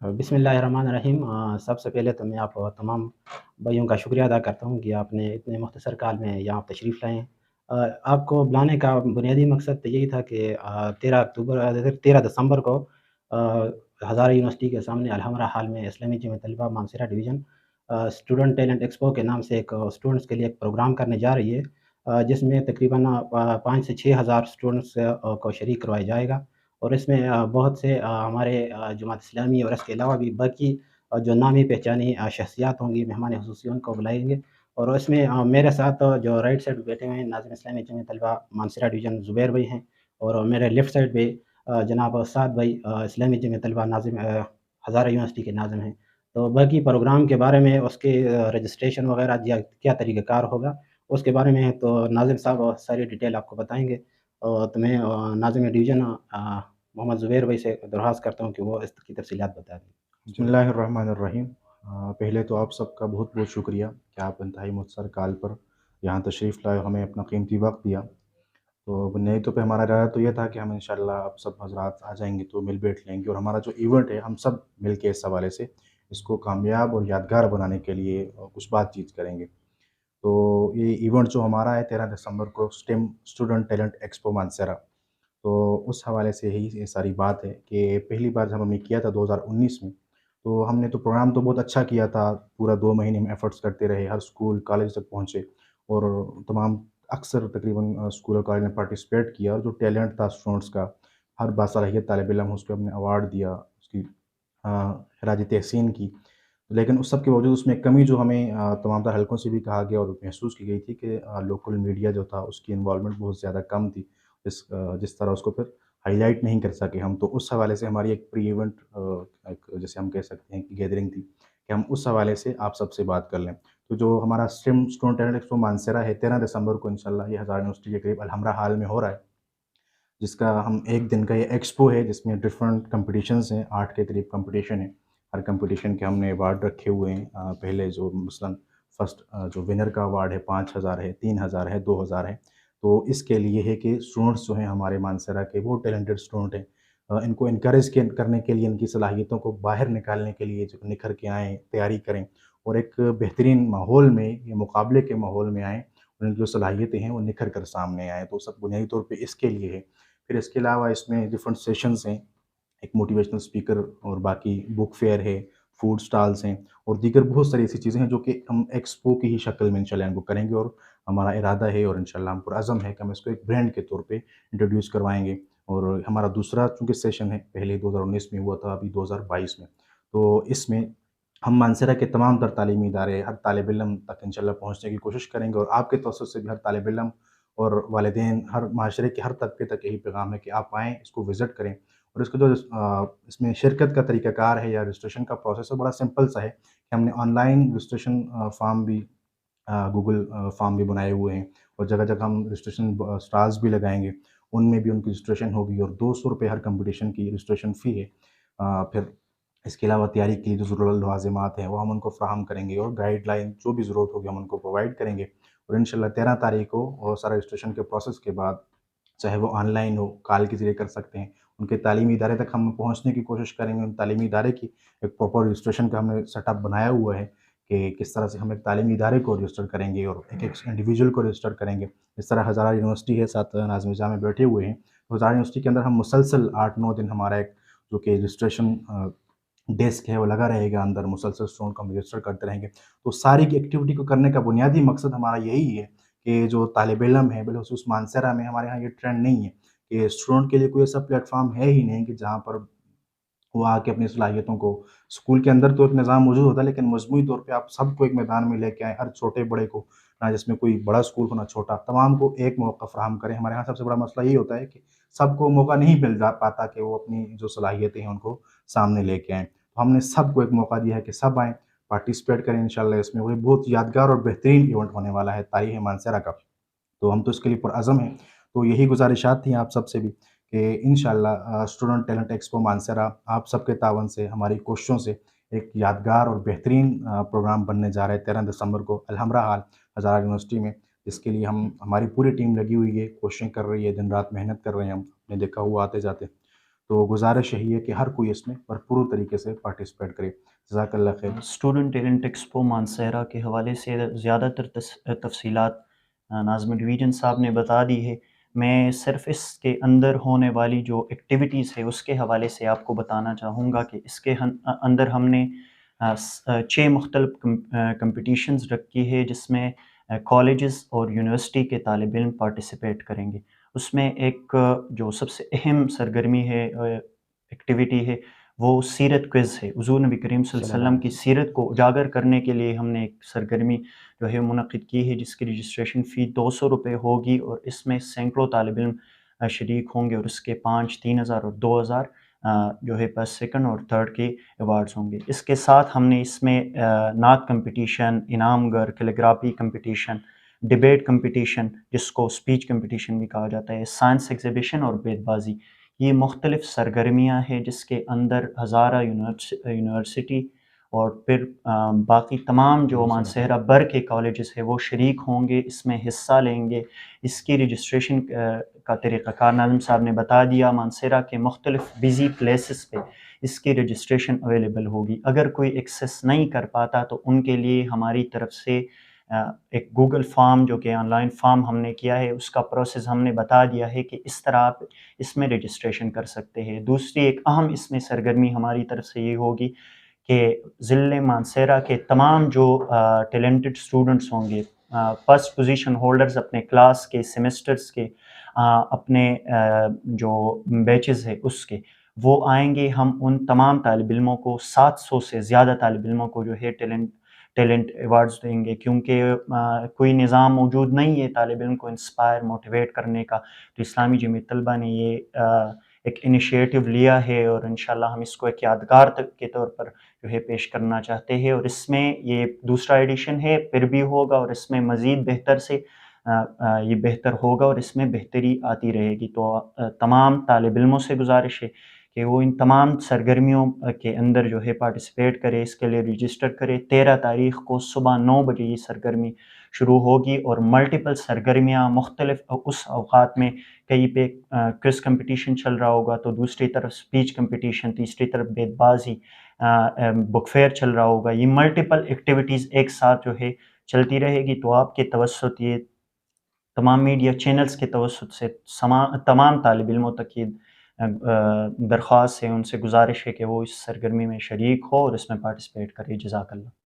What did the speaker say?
बिस्मिल्लाहिर्रहमानिर्रहीम। सबसे पहले तो मैं आप तमाम भाइयों का शुक्रिया अदा करता हूँ कि आपने इतने मुख्तसर काल में यहाँ तशरीफ़ लाए हैं। आपको बुलाने का बुनियादी मकसद तो यही था कि 13 दिसंबर को हज़ारा यूनिवर्सिटी के सामने अलहमरा हॉल में इस्लामी जमीयत तलबा मानसरा डिवीज़न स्टूडेंट टैलेंट एक्सपो के नाम से एक स्टूडेंट्स के लिए एक प्रोग्राम करने जा रही है, जिसमें तकरीबन 5 से 6 हज़ार स्टूडेंट्स को शरीक करवाया जाएगा। और इसमें बहुत से हमारे जमात इस्लामी और इसके अलावा भी बाकी जो नामी पहचानी शख्सियात होंगी, मेहमान ख़ुसूसी उनको बुलाएँगे। और इसमें मेरे साथ जो राइट साइड पे बैठे हुए हैं नाज़िम इस्लामी जमीयत तलबा मानसरा डिवीज़न ज़ुबैर भाई हैं, और मेरे लेफ़्ट साइड पे जनाब साद भाई इस्लामी जमीयत तलबा नाज़िम हज़ारा यूनिवर्सिटी के नाज़िम हैं। तो बाकी प्रोग्राम के बारे में उसके रजिस्ट्रेशन वग़ैरह या क्या तरीक़ाकार होगा, उसके बारे में तो नाज़िम साहब सारी डिटेल आपको बताएँगे। तो मैं नाज़िम डिवीज़न मोहम्मद ज़ुबैर भाई से दरख्वास्त करता हूँ कि वो इसकी तफ़सीलात बता दें। शुक्रिया। बिस्मिल्लाहिर्रहमानिर्रहीम। पहले तो आप सबका बहुत-बहुत शुक्रिया कि आप इंतहाई मुख्तसर काल पर यहाँ तशरीफ़ लाए, हमें अपना कीमती वक़्त दिया। तो बुनियादी तौर पे हमारा इरादा तो ये था कि हम इंशाअल्लाह आप सब हज़रात आ जाएँगे तो मिल बैठ लेंगे, और हमारा जो इवेंट है हम सब मिल के इस हवाले से इसको कामयाब और यादगार बनाने के लिए कुछ बातचीत करेंगे। तो ये इवेंट जो हमारा है 13 दिसंबर को stem student talent expo Mansehra, तो उस हवाले से ही ये सारी बात है कि पहली बार जब हमने किया था 2019 में, तो हमने तो प्रोग्राम तो बहुत अच्छा किया था। पूरा 2 महीने हम एफ़र्ट्स करते रहे, हर स्कूल, कॉलेज तक पहुँचे, और तमाम अक्सर तकरीबन स्कूल और कॉलेज ने पार्टिसिपेट किया, और जो टैलेंट था स्टूडेंट्स का, हर बासलाहियत तालिब इल्म उसको हमने अवार्ड दिया, उसकी खराज तहसीन की। लेकिन उस सब के बावजूद उसमें कमी जो हमें तमाम तर हलकों से भी कहा गया और महसूस की गई थी कि लोकल मीडिया जो था उसकी इन्वॉल्वमेंट बहुत ज़्यादा कम थी। जिस तरह उसको फिर हाइलाइट नहीं कर सके हम, तो उस हवाले से हमारी एक प्री इवेंट एक जैसे हम कह सकते हैं कि गैदरिंग थी कि हम उस हवाले से आप सबसे बात कर लें। तो जो हमारा stem student talent expo Mansehra है 13 दिसंबर को इंशाल्लाह ये हज़ार यूनिवर्सिटी के करीब अलहमरा हॉल में हो रहा है, जिसका हम 1 दिन का ये एक्सपो है जिसमें डिफरेंट कॉम्पिटिशन्स हैं, 8 के करीब कॉम्पिटिशन है। हर कॉम्पिटिशन के हमने अवार्ड रखे हुए हैं। पहले जो मसलन फर्स्ट जो विनर का अवार्ड है 5,000 है, 3,000 है, 2,000 है। तो इसके लिए है कि स्टूडेंट्स जो हैं हमारे मानसरा के वो टैलेंटेड स्टूडेंट हैं। इनको इनकरेज करने के लिए, इनकी सलाहियतों को बाहर निकालने के लिए जो निखर के आएँ, तैयारी करें, और एक बेहतरीन माहौल में, ये मुकाबले के माहौल में आएँ, और उनकी जो सलाहियतें हैं वो निखर कर सामने आएँ। तो सब बुनियादी तौर पे इसके लिए है। फिर इसके अलावा इसमें डिफरेंट सेशंस हैं, एक मोटिवेशनल स्पीकर, और बाकी बुक फेयर है, फूड स्टॉल्स हैं, और दीगर बहुत सारी ऐसी चीज़ें हैं जो कि हम एक्सपो की ही शक्ल में इंशाल्लाह इनको करेंगे, और हमारा इरादा है और इंशाल्लाह हम पुरअज़्म है कि हम इसको एक ब्रांड के तौर पे इंट्रोड्यूस करवाएँगे। और हमारा दूसरा चूँकि सेशन है, पहले 2019 में हुआ था, अभी 2022 में। तो इसमें हम मानसरा के तमाम तर तालीमी इदारे, हर तालिब इल्म तक इंशाल्लाह पहुँचने की कोशिश करेंगे, और आपके तवज्जुह से भी हर तालिब इल्म और वालिदैन, हर माशरे के हर तबके तक यही पैगाम है कि आप आएँ, इसको विज़िट करें। और इसका जो इसमें शिरकत का तरीक़ाकार है या रजिस्ट्रेशन का प्रोसेस है, बड़ा सिंपल सा है कि हमने ऑनलाइन रजिस्ट्रेशन फॉर्म भी गूगल फॉर्म भी बनाए हुए हैं, और जगह-जगह हम रजिस्ट्रेशन स्टॉल्स भी लगाएँगे, उनमें भी उनकी रजिस्ट्रेशन होगी, और ₹200 हर कॉम्पिटिशन की रजिस्ट्रेशन फ़ी है। फिर इसके अलावा तैयारी के लिए जो ज़रूरत लवाज़िमात हैं, वो हम उनको फ़राहम करेंगे, और गाइडलाइन जो भी ज़रूरत होगी हम उनको प्रोवाइड करेंगे। और इंशाल्लाह 13 तारीख़ को और सारा रजिस्ट्रेशन के प्रोसेस के बाद, चाहे वो ऑनलाइन हो, कॉल के ज़रिए कर सकते हैं, उनके तालीमी इदारे तक हम पहुँचने की कोशिश करेंगे। उन तालीमी इदारे की एक प्रॉपर रजिस्ट्रेशन का हमने सेटअप बनाया हुआ है कि किस तरह से हम एक तालीमी इदारे को रजिस्टर करेंगे और एक-एक इंडिविजुअल को रजिस्टर करेंगे। इस तरह हज़ारा यूनिवर्सिटी है, साथ नाज़िम जामे बैठे हुए हैं। तो हज़ारा यूनिवर्सिटी के अंदर हम मुसलसल 8-9 दिन हमारा एक जो कि रजिस्ट्रेशन डेस्क है वो लगा रहेगा अंदर, मुसलसल स्टूडेंट को हम रजिस्टर करते रहेंगे। तो सारी की एक्टिविटी को करने का बुनियादी मकसद हमारा यही है कि जो तालिब इल्म है, बिलख़ुसूस मानसरा में हमारे यहाँ ये ट्रेंड नहीं है कि स्टूडेंट के लिए कोई ऐसा प्लेटफ़ॉर्म है ही नहीं कि जहाँ पर वो आके अपनी सलाहियतों को, स्कूल के अंदर तो एक निज़ाम मौजूद होता है, लेकिन मजमूई तौर पे आप सबको एक मैदान में लेके आएँ, हर छोटे-बड़े को, ना जिसमें कोई बड़ा स्कूल हो ना छोटा, तमाम को एक मौका फ़राहम करें। हमारे यहाँ सबसे बड़ा मसला यही होता है कि सबको मौका नहीं मिल जा पाता कि वो अपनी जो सलाहियतें हैं उनको सामने लेके आएँ। तो हमने सबको एक मौका दिया है कि सब आएँ, पार्टिसिपेट करें इंशाल्लाह इसमें, और ये बहुत यादगार और बेहतरीन इवेंट होने वाला है तारीख़ मानसरा का। तो हम तो इसके लिए पुरअज़्म हैं। तो यही गुज़ारिशात थी आप सबसे भी कि इंशाअल्लाह स्टूडेंट टैलेंट एक्सपो मानसरा आप सबके तावन से, हमारी कोशिशों से एक यादगार और बेहतरीन प्रोग्राम बनने जा रहा है 13 दिसंबर को अलहमरा हॉल, हज़ारा यूनिवर्सिटी में। इसके लिए हमारी पूरी टीम लगी हुई है, कोशिशें कर रही है, दिन-रात मेहनत कर रहे हैं हम, आपने देखा हुआ आते-जाते। تو گزارش یہی ہے کہ ہر کوئی اس میں بھرپور طریقے سے پارٹیسپیٹ کرے۔ جزاک اللہ خیر۔ اسٹوڈنٹ ٹیلنٹ ایکسپو مانسہرہ کے حوالے سے زیادہ تر تفصیلات ناظم ڈویژن صاحب نے بتا دی ہے۔ میں صرف اس کے اندر ہونے والی جو ایکٹیویٹیز ہے اس کے حوالے سے آپ کو بتانا چاہوں گا کہ اس کے اندر ہم نے 6 مختلف کمپٹیشنز رکھی ہے، جس میں کالجز اور یونیورسٹی کے طالب علم پارٹیسپیٹ کریں گے۔ اس میں ایک جو سب سے اہم سرگرمی ہے، ایکٹیویٹی ہے، وہ سیرت کوئز ہے۔ حضور نبی کریم صلی اللہ صلی علیہ اللہ وسلم علیہ کی وسلم۔ سیرت کو اجاگر کرنے کے لیے ہم نے ایک سرگرمی جو ہے منعقد کی ہے، جس کی رجسٹریشن فی 200 روپے ہوگی، اور اس میں سینکڑوں طالب علم شریک ہوں گے، اور اس کے 5، 3000 اور 2000 جو ہے فرسٹ، سیکنڈ اور تھرڈ کے ایوارڈز ہوں گے۔ اس کے ساتھ ہم نے اس میں نعت کمپٹیشن، انعام گر، کیلیگرافی کمپٹیشن، ڈیبیٹ کمپٹیشن جس کو اسپیچ کمپٹیشن بھی کہا جاتا ہے، سائنس ایگزیبیشن اور بیت بازی، یہ مختلف سرگرمیاں ہیں جس کے اندر ہزارہ یونیورسٹی اور پھر باقی تمام جو مانسہرہ بر کے کالجز ہیں وہ شریک ہوں گے، اس میں حصہ لیں گے۔ اس کی رجسٹریشن کا طریقہ کار ناظم صاحب نے بتا دیا۔ مانسہرہ کے مختلف بزی پلیسز پہ اس کی رجسٹریشن اویلیبل ہوگی۔ اگر کوئی ایکسیس نہیں کر پاتا تو ان کے لیے ہماری طرف سے ایک گوگل فارم جو کہ آن لائن فارم ہم نے کیا ہے، اس کا پروسیس ہم نے بتا دیا ہے کہ اس طرح آپ اس میں رجسٹریشن کر سکتے ہیں۔ دوسری ایک اہم اس میں سرگرمی ہماری طرف سے یہ ہوگی کہ ضلع مانسہرہ کے تمام جو ٹیلنٹڈ اسٹوڈنٹس ہوں گے، فرسٹ پوزیشن ہولڈرز اپنے کلاس کے، سیمسٹرز کے، اپنے جو بیچز ہے اس کے، وہ آئیں گے۔ ہم ان تمام طالب علموں کو 700 سے زیادہ طالب علموں کو جو ہے ٹیلنٹ ایوارڈز دیں گے، کیونکہ کوئی نظام موجود نہیں ہے طالب علم کو انسپائر موٹیویٹ کرنے کا، تو اسلامی جمعیت طلبہ نے یہ ایک انیشیٹو لیا ہے، اور انشاءاللہ ہم اس کو ایک یادگار کے طور پر جو ہے پیش کرنا چاہتے ہیں۔ اور اس میں یہ دوسرا ایڈیشن ہے، پھر بھی ہوگا، اور اس میں مزید بہتر سے یہ بہتر ہوگا، اور اس میں بہتری آتی رہے گی۔ تو تمام طالب علموں سے گزارش ہے کہ وہ ان تمام سرگرمیوں کے اندر جو ہے پارٹیسپیٹ کرے، اس کے لیے رجسٹر کرے۔ 13 تاریخ کو صبح 9 بجے یہ سرگرمی شروع ہوگی، اور ملٹیپل سرگرمیاں مختلف اس اوقات میں، کہیں پہ کوئز کمپٹیشن چل رہا ہوگا تو دوسری طرف اسپیچ کمپٹیشن، تیسری طرف بیت بازی، بک فیئر چل رہا ہوگا۔ یہ ملٹیپل ایکٹیویٹیز ایک ساتھ جو ہے چلتی رہے گی۔ تو آپ کے توسط، یہ تمام میڈیا چینلز کے توسط سے تمام طالب علموں تک یہ درخواست ہے، ان سے گزارش ہے کہ وہ اس سرگرمی میں شریک ہو اور اس میں پارٹیسپیٹ کرے۔ جزاک اللہ۔